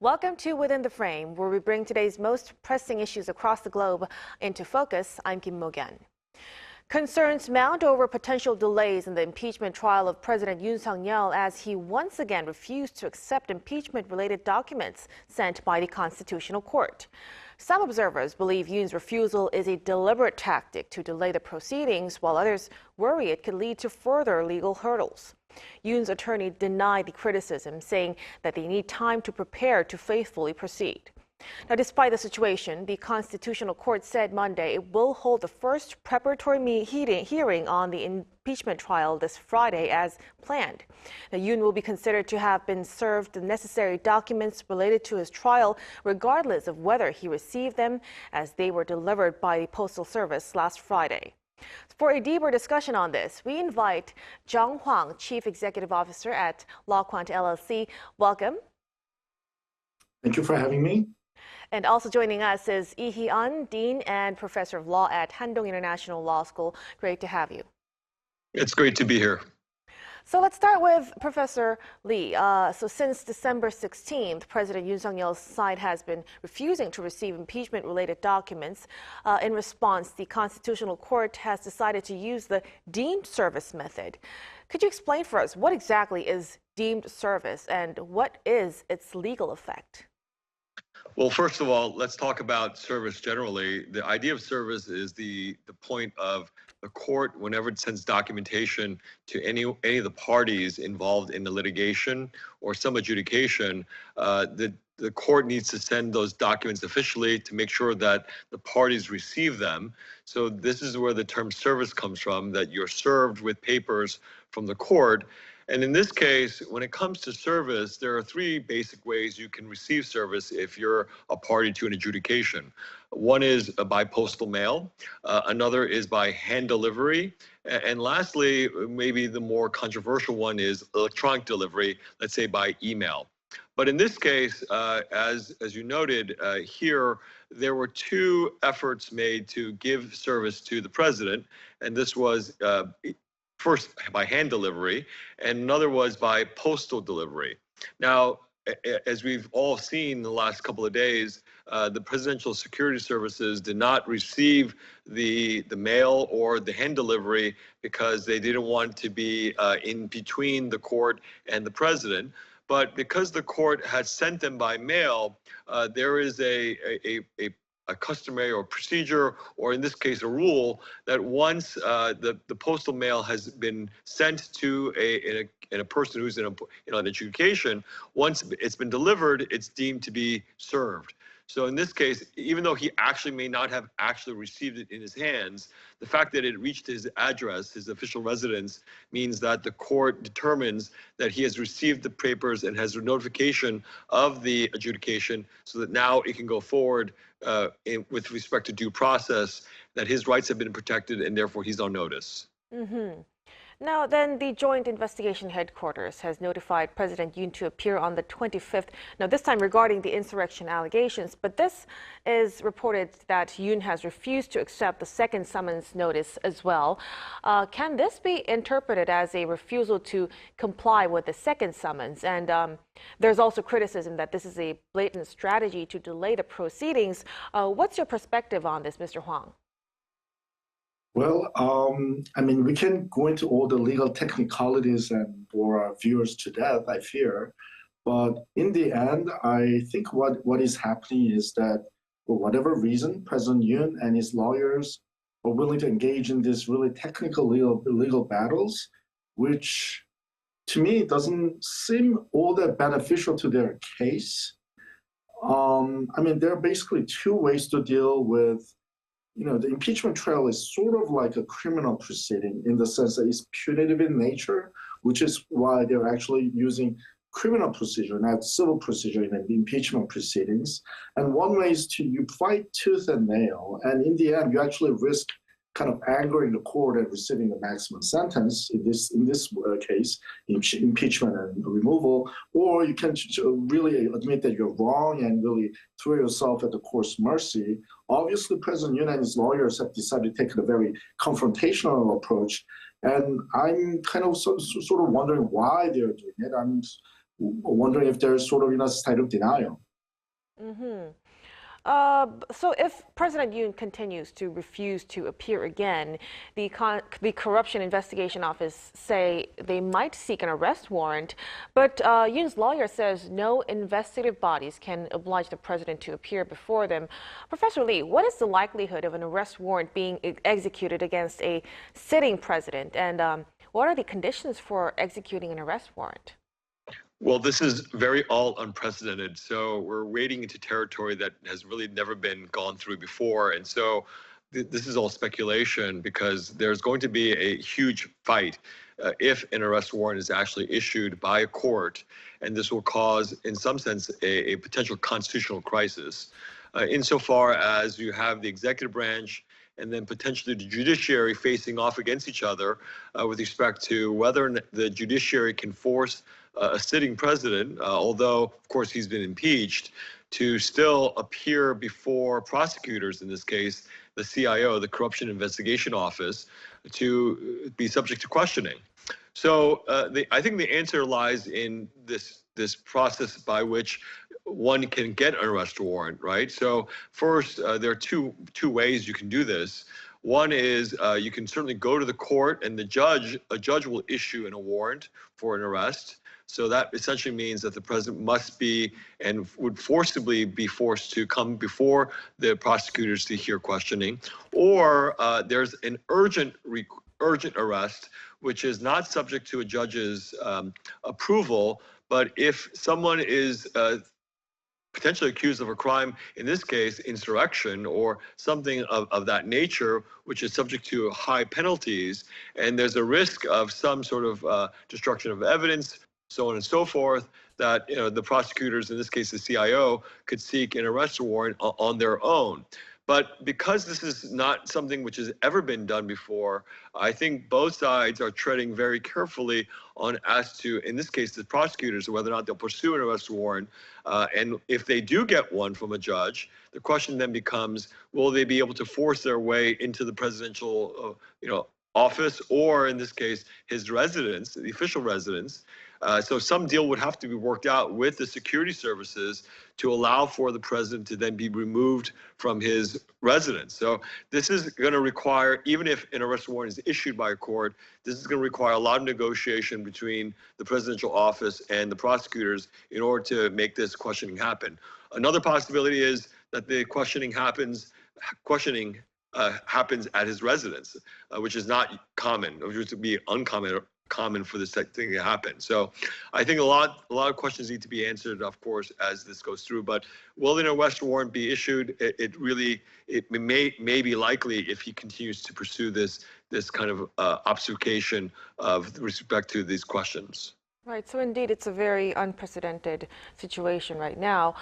Welcome to Within the Frame, where we bring today's most pressing issues across the globe into focus. I'm Kim Mok-yeon. Concerns mount over potential delays in the impeachment trial of President Yoon Suk Yeol as he once again refused to accept impeachment-related documents sent by the Constitutional Court. Some observers believe Yoon's refusal is a deliberate tactic to delay the proceedings, while others worry it could lead to further legal hurdles. Yoon's attorney denied the criticism, saying that they need time to prepare to faithfully proceed. Now, despite the situation, the Constitutional Court said Monday it will hold the first preparatory hearing on the impeachment trial this Friday as planned. Now, Yoon will be considered to have been served the necessary documents related to his trial, regardless of whether he received them, as they were delivered by the Postal Service last Friday. For a deeper discussion on this, we invite Jung Hwang, Chief Executive Officer at LawQuant LLC. Welcome. Thank you for having me. And also joining us is Lee Hee-eun, Dean and Professor of Law at Handong International Law School. Great to have you. It's great to be here. So let's start with Professor Lee. So since December 16th, President Yoon Suk Yeol's side has been refusing to receive impeachment-related documents. In response, the Constitutional Court has decided to use the deemed service method. Could you explain for us what exactly is deemed service and what is its legal effect? Well, first of all, let's talk about service generally. The idea of service is the point of the court, whenever it sends documentation to any of the parties involved in the litigation or some adjudication, the court needs to send those documents officially to make sure that the parties receive them. So this is where the term service comes from, that you're served with papers from the court. And in this case, when it comes to service, there are three basic ways you can receive service if you're a party to an adjudication. One is by postal mail, another is by hand delivery, and lastly, maybe the more controversial one is electronic delivery, let's say by email. But in this case, as you noted here, there were two efforts made to give service to the president, and this was first by hand delivery, and another was by postal delivery. Now, as we've all seen in the last couple of days, the Presidential Security Services did not receive the mail or the hand delivery because they didn't want to be in between the court and the president. But because the court had sent them by mail, there is a customary or procedure, or in this case, a rule that once the postal mail has been sent to a person who's in an adjudication, once it's been delivered, it's deemed to be served. So in this case, even though he actually may not have actually received it in his hands, the fact that it reached his address, his official residence, means that the court determines that he has received the papers and has a notification of the adjudication so that now it can go forward with respect to due process, that his rights have been protected and therefore he's on notice. Mm-hmm. Now, then, the Joint Investigation Headquarters has notified President Yoon to appear on the 25th, now this time regarding the insurrection allegations, but this is reported that Yoon has refused to accept the second summons notice as well. Can this be interpreted as a refusal to comply with the second summons? And there's also criticism that this is a blatant strategy to delay the proceedings. What's your perspective on this, Mr. Hwang? Well, I mean, we can go into all the legal technicalities and bore our viewers to death, I fear. But in the end, I think what is happening is that for whatever reason, President Yoon and his lawyers are willing to engage in these really technical legal battles, which to me doesn't seem all that beneficial to their case. I mean, there are basically two ways to deal with the impeachment trial is sort of like a criminal proceeding in the sense that it's punitive in nature, which is why they're actually using criminal procedure, not civil procedure in the impeachment proceedings. And one way is you fight tooth and nail, and in the end, you actually risk kind of angering the court and receiving the maximum sentence, in this case, impeachment and removal, or you can really admit that you're wrong and really throw yourself at the court's mercy. Obviously, President Yoon and his lawyers have decided to take a very confrontational approach, and I'm kind of sort of wondering why they're doing it. I'm wondering if there's sort of a state of denial. So if President Yoon continues to refuse to appear again, the Corruption Investigation Office say they might seek an arrest warrant, but Yoon's lawyer says no investigative bodies can oblige the president to appear before them. Professor Lee, what is the likelihood of an arrest warrant being executed against a sitting president, and what are the conditions for executing an arrest warrant? Well, this is very all unprecedented. So we're wading into territory that has really never been gone through before. And so this is all speculation because there's going to be a huge fight if an arrest warrant is actually issued by a court. And this will cause, in some sense, a potential constitutional crisis. Insofar as you have the executive branch and then potentially the judiciary facing off against each other with respect to whether the judiciary can force a sitting president, although, of course, he's been impeached, to still appear before prosecutors, in this case, the CIO, the Corruption Investigation Office, to be subject to questioning. So I think the answer lies in this process by which one can get an arrest warrant, right? So first, there are two ways you can do this. One is you can certainly go to the court and a judge will issue a warrant for an arrest. So that essentially means that the president must be and would forcibly be forced to come before the prosecutors to hear questioning. Or there's an urgent arrest, which is not subject to a judge's approval. But if someone is potentially accused of a crime, in this case, insurrection or something of that nature, which is subject to high penalties, and there's a risk of some sort of destruction of evidence, so on and so forth, that the prosecutors, in this case the CIO, could seek an arrest warrant on their own. But because this is not something which has ever been done before, I think both sides are treading very carefully on as to, in this case, the prosecutors, whether or not they'll pursue an arrest warrant. And if they do get one from a judge, the question then becomes, will they be able to force their way into the presidential, office, or in this case, his residence, the official residence. So some deal would have to be worked out with the security services to allow for the president to then be removed from his residence. So this is going to require, even if an arrest warrant is issued by a court, this is going to require a lot of negotiation between the presidential office and the prosecutors in order to make this questioning happen. Another possibility is that the questioning happens at his residence, which is not common, which would be common for this type thing to happen. So I think a lot of questions need to be answered, of course, as this goes through. But will an arrest warrant be issued? It may be likely if he continues to pursue this kind of obfuscation of respect to these questions. Right, so indeed it's a very unprecedented situation right now.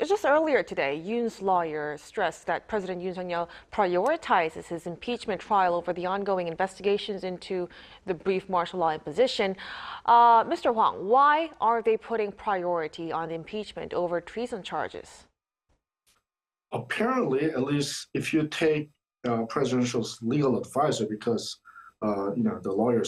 Just earlier today, Yoon's lawyer stressed that President Yoon Suk Yeol prioritizes his impeachment trial over the ongoing investigations into the brief martial law imposition. Mr. Hwang, why are they putting priority on impeachment over treason charges? Apparently, at least if you take presidential's legal advisor, because the lawyer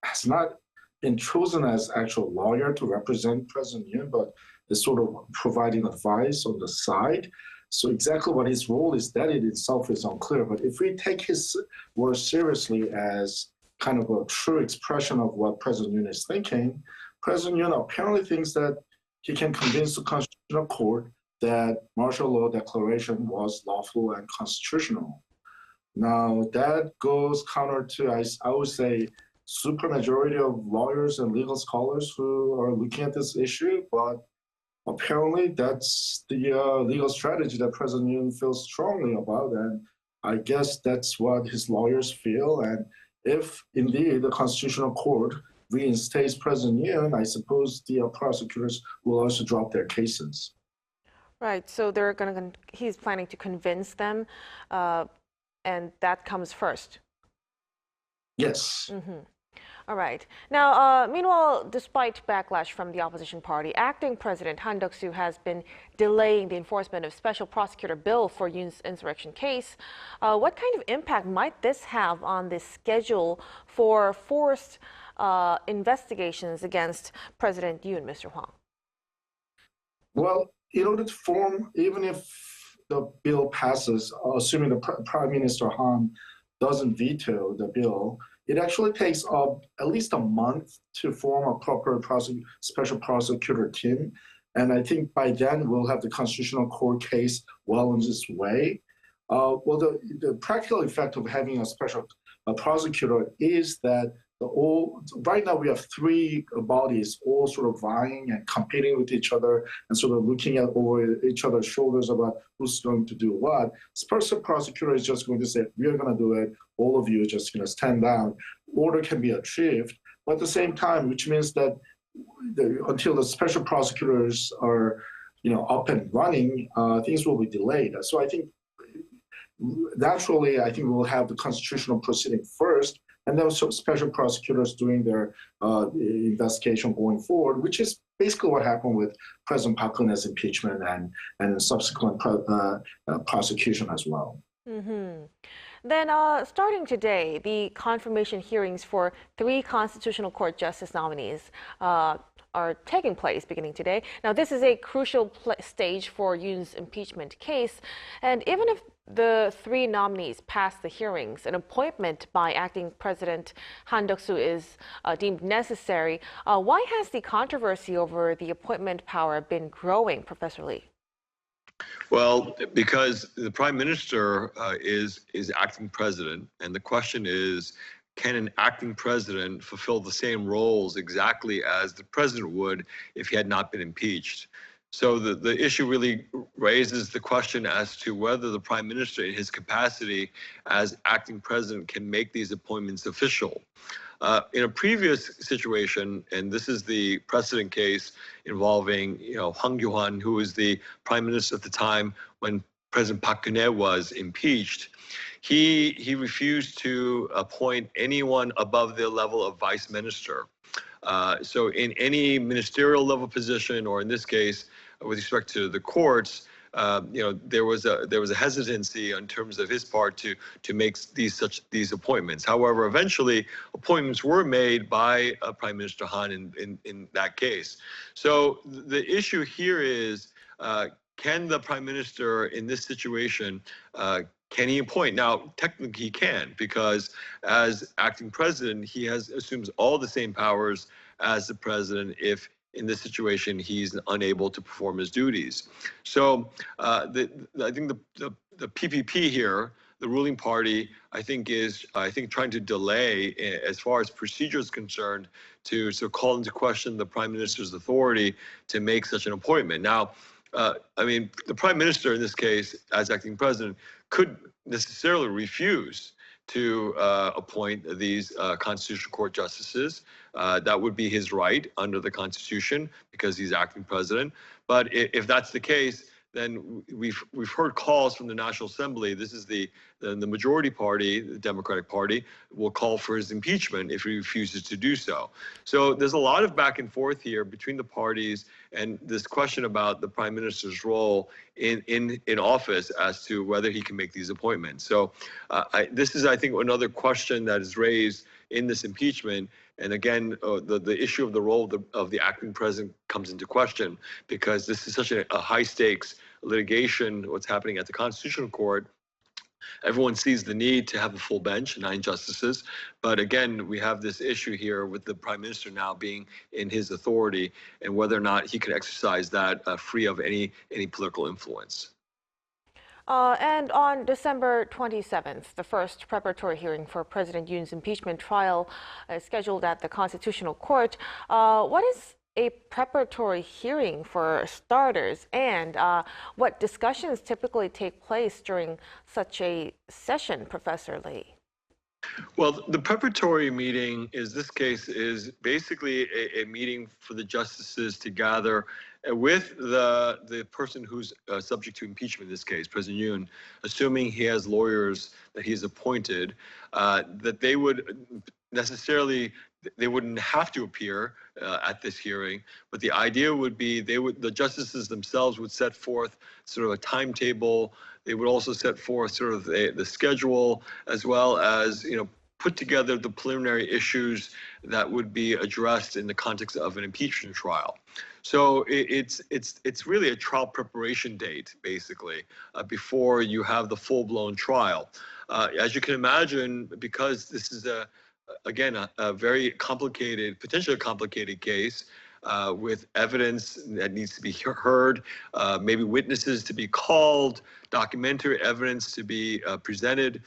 has not been chosen as actual lawyer to represent President Yoon, but is sort of providing advice on the side. So exactly what his role is, that in itself is unclear. But if we take his words seriously as kind of a true expression of what President Yoon is thinking, President Yoon apparently thinks that he can convince the Constitutional Court that martial law declaration was lawful and constitutional. Now, that goes counter to, I would say, supermajority of lawyers and legal scholars who are looking at this issue, but apparently that's the legal strategy that President Yoon feels strongly about, and I guess that's what his lawyers feel. And if indeed the Constitutional Court reinstates President Yoon, I suppose the prosecutors will also drop their cases. Right, so he's planning to convince them, and that comes first. Yes. Mm-hmm. All right. Now, meanwhile, despite backlash from the opposition party, acting President Han Duck-soo has been delaying the enforcement of special prosecutor bill for Yoon's insurrection case. What kind of impact might this have on the schedule for forced investigations against President Yoon, Mr. Hwang? Well, in order to form, even if the bill passes, assuming the Prime Minister Han doesn't veto the bill, it actually takes at least a month to form a proper special prosecutor team. And I think by then we'll have the Constitutional Court case well on its way. Well, the practical effect of having a special prosecutor is that right now we have three bodies all sort of vying and competing with each other and sort of looking at over each other's shoulders about who's going to do what. Special prosecutor is just going to say, we're going to do it. All of you are just going to stand down. Order can be achieved, but at the same time, which means that until the special prosecutors are, up and running, things will be delayed. So I think naturally, I think we'll have the constitutional proceeding first, and then special prosecutors doing their investigation going forward, which is basically what happened with President Park Geun-hye's impeachment and subsequent prosecution as well. Mm-hmm. Then starting today, the confirmation hearings for 3 Constitutional Court justice nominees are taking place beginning today. Now, this is a crucial stage for Yoon's impeachment case. And even if the 3 nominees pass the hearings, an appointment by acting President Han Duck-soo is deemed necessary. Why has the controversy over the appointment power been growing, Professor Lee? Well, because the Prime Minister is acting president, and the question is, can an acting president fulfill the same roles exactly as the president would if he had not been impeached? So the issue really raises the question as to whether the Prime Minister, in his capacity as acting president, can make these appointments official. In a previous situation, and this is the precedent case involving, Hwang Kyo-hwan, who was the Prime Minister at the time when President Park Geun-hye was impeached, he refused to appoint anyone above the level of vice minister. So in any ministerial level position, or in this case, with respect to the courts, there was a hesitancy in terms of his part to make these appointments. However, eventually appointments were made by Prime Minister Han in that case. So the issue here is, can the Prime Minister in this situation, can he appoint? Now, technically he can, because as acting president, he assumes all the same powers as the president if in this situation he's unable to perform his duties. So I think the PPP here, the ruling party, I think trying to delay, as far as procedure is concerned, to call into question the Prime Minister's authority to make such an appointment. Now, the Prime Minister in this case, as acting president, could necessarily refuse to appoint these Constitutional Court justices. That would be his right under the Constitution because he's acting president. But if that's the case, then we've heard calls from the National Assembly. This is the majority party, the Democratic Party, will call for his impeachment if he refuses to do so. So there's a lot of back and forth here between the parties, and this question about the Prime Minister's role in office as to whether he can make these appointments. So this is, I think, another question that is raised in this impeachment. And again, the issue of the role of the acting president comes into question because this is such a high stakes litigation, what's happening at the Constitutional Court. Everyone sees the need to have a full bench, 9 justices. But again, we have this issue here with the Prime Minister now being in his authority and whether or not he can exercise that free of any political influence. And on December 27th, the first preparatory hearing for President Yoon's impeachment trial is scheduled at the Constitutional Court. What is a preparatory hearing for starters, and what discussions typically take place during such a session, Professor Lee? Well, the preparatory meeting is basically a meeting for the justices to gather with the person who's subject to impeachment in this case, President Yoon, assuming he has lawyers that he's appointed, that they wouldn't have to appear at this hearing, but the idea would be the justices themselves would set forth sort of a timetable. They would also set forth sort of the schedule, as well as put together the preliminary issues that would be addressed in the context of an impeachment trial. So it's really a trial preparation date, basically, before you have the full-blown trial. As you can imagine, because this is again a very complicated, potentially complicated case. With evidence that needs to be heard, maybe witnesses to be called, documentary evidence to be presented.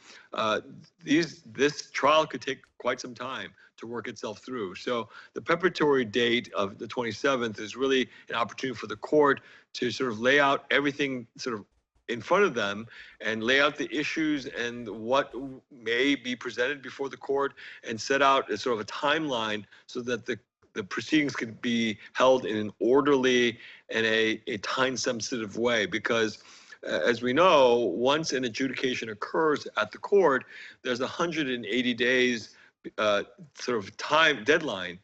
This trial could take quite some time to work itself through. So the preparatory date of the 27th is really an opportunity for the court to sort of lay out everything sort of in front of them and lay out the issues and what may be presented before the court and set out a sort of a timeline so that the proceedings could be held in an orderly and a time-sensitive way. Because as we know, once an adjudication occurs at the court, there's 180 days sort of time deadline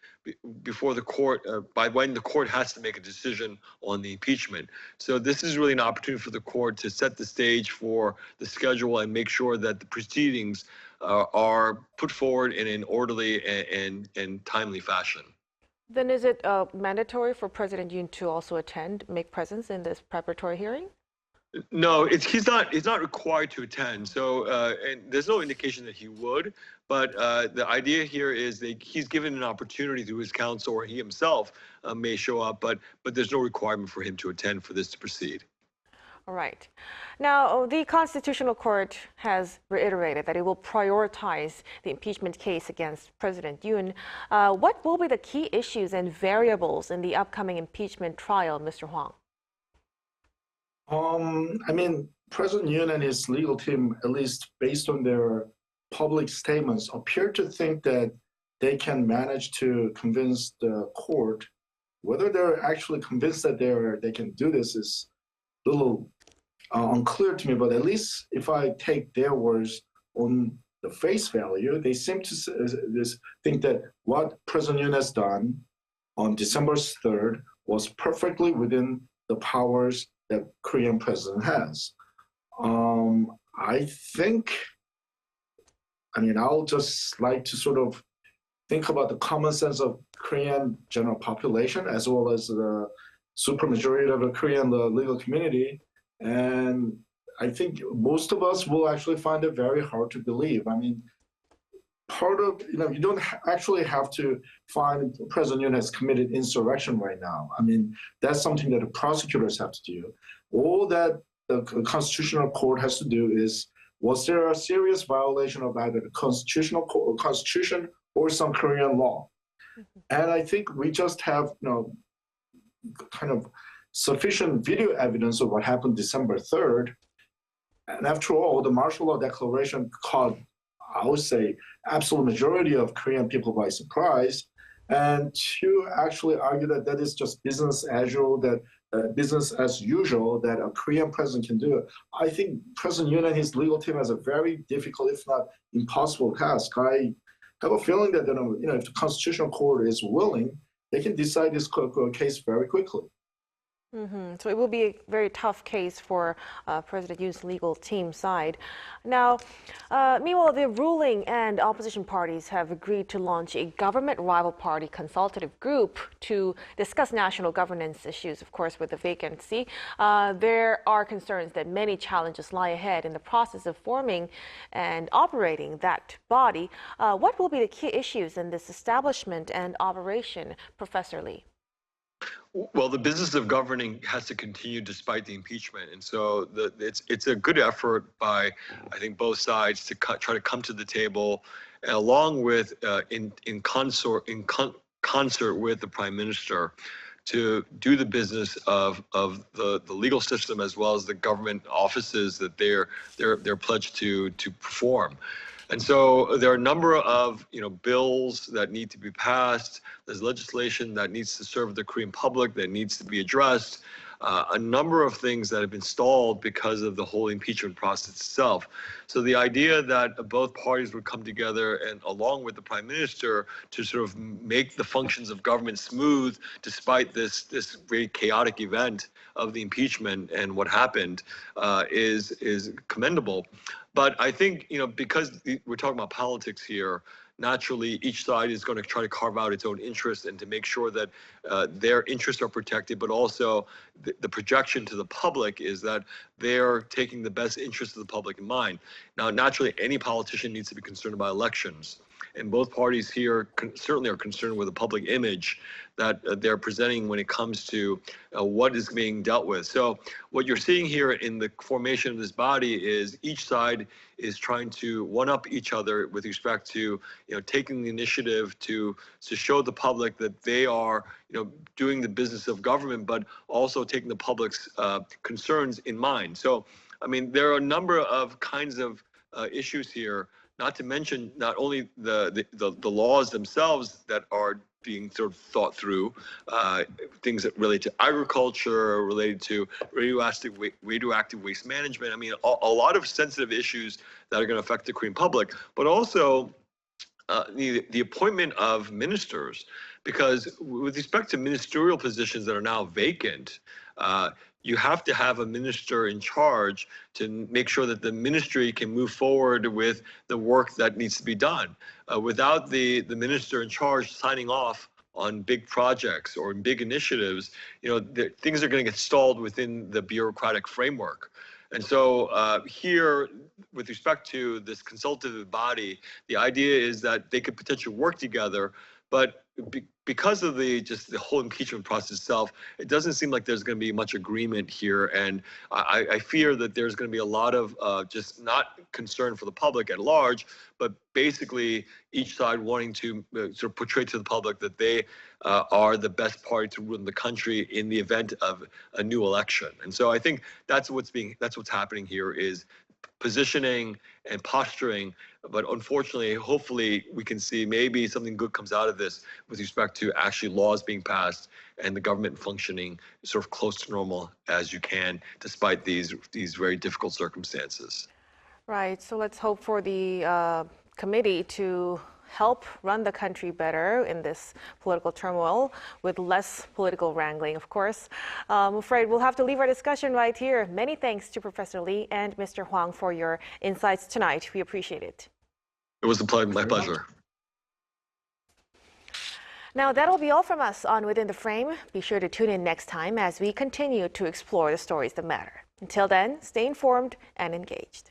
before the court, by when the court has to make a decision on the impeachment. So this is really an opportunity for the court to set the stage for the schedule and make sure that the proceedings are put forward in an orderly and timely fashion. Then is it mandatory for President Yoon to also make presence in this preparatory hearing? No, he's not required to attend. So, and there's no indication that he would. But the idea here is that he's given an opportunity through his counsel, or he himself may show up. But there's no requirement for him to attend for this to proceed. All right. Now, the Constitutional Court has reiterated that it will prioritize the impeachment case against President Yoon. What will be the key issues and variables in the upcoming impeachment trial, Mr. Hwang? I mean, President Yoon and his legal team, at least based on their public statements, appear to think that they can manage to convince the court. Whether they're actually convinced that they can do this is a little unclear to me, but at least if I take their words on the face value, they seem to think that what President Yoon has done on December 3rd was perfectly within the powers that Korean president has. I think, I'll just like to sort of think about the common sense of Korean general population as well as the supermajority of the Korean legal community. And I think most of us will actually find it very hard to believe. Part of, you don't actually have to find President Yoon has committed insurrection right now. That's something that the prosecutors have to do. All that the Constitutional Court has to do is, was there a serious violation of either the Constitution or some Korean law? And I think we just have, kind of sufficient video evidence of what happened December 3rd. And after all, the martial law declaration caught, I would say, absolute majority of Korean people by surprise. And to actually argue that that is just business as usual, that a Korean president can do, I think President Yoon and his legal team has a very difficult, if not impossible task. I have a feeling that if the Constitutional Court is willing, they can decide this case very quickly. So it will be a very tough case for President Yoon's legal team side. Now, meanwhile, the ruling and opposition parties have agreed to launch a government rival party consultative group to discuss national governance issues, of course, with the vacancy. There are concerns that many challenges lie ahead in the process of forming and operating that body. What will be the key issues in this establishment and operation, Professor Lee? Well, the business of governing has to continue despite the impeachment, and so it's a good effort by, I think, both sides to try to come to the table, along with in concert with the Prime Minister, to do the business of the legal system as well as the government offices that they're pledged to perform. And so there are a number of bills that need to be passed. There's legislation that needs to serve the Korean public that needs to be addressed. A number of things that have been stalled because of the whole impeachment process itself. So the idea that both parties would come together and along with the Prime Minister to sort of make the functions of government smooth despite this very chaotic event of the impeachment and what happened is commendable. But I think, because we're talking about politics here, naturally each side is going to try to carve out its own interest and to make sure that their interests are protected, but also the projection to the public is that they're taking the best interest of the public in mind. Now, naturally, any politician needs to be concerned about elections. And both parties here certainly are concerned with the public image that they're presenting when it comes to what is being dealt with. So what you're seeing here in the formation of this body is each side is trying to one-up each other with respect to taking the initiative to show the public that they are doing the business of government, but also taking the public's concerns in mind. So, I mean, there are a number of kinds of issues here. Not to mention not only the laws themselves that are being sort of thought through, things that relate to agriculture, related to radioactive waste management. I mean, a lot of sensitive issues that are going to affect the Korean public, but also the appointment of ministers, because with respect to ministerial positions that are now vacant, you have to have a minister in charge to make sure that the ministry can move forward with the work that needs to be done. Without the minister in charge signing off on big projects or big initiatives, things are going to get stalled within the bureaucratic framework. And so here, with respect to this consultative body, the idea is that they could potentially work together, but because of the whole impeachment process itself, it doesn't seem like there's going to be much agreement here. And I fear that there's going to be a lot of just not concern for the public at large, but basically each side wanting to sort of portray to the public that they are the best party to rule the country in the event of a new election. And so I think that's what's happening here is positioning and posturing, but unfortunately, hopefully, we can see maybe something good comes out of this with respect to actually laws being passed and the government functioning sort of close to normal as you can, despite these very difficult circumstances. Right. So let's hope for the committee to help run the country better in this political turmoil with less political wrangling, of course. I'm afraid we'll have to leave our discussion right here. Many thanks to Professor Lee and Mr. Hwang for your insights tonight. We appreciate it. It was my pleasure. Now, that'll be all from us on Within the Frame. Be sure to tune in next time as we continue to explore the stories that matter. Until then, stay informed and engaged.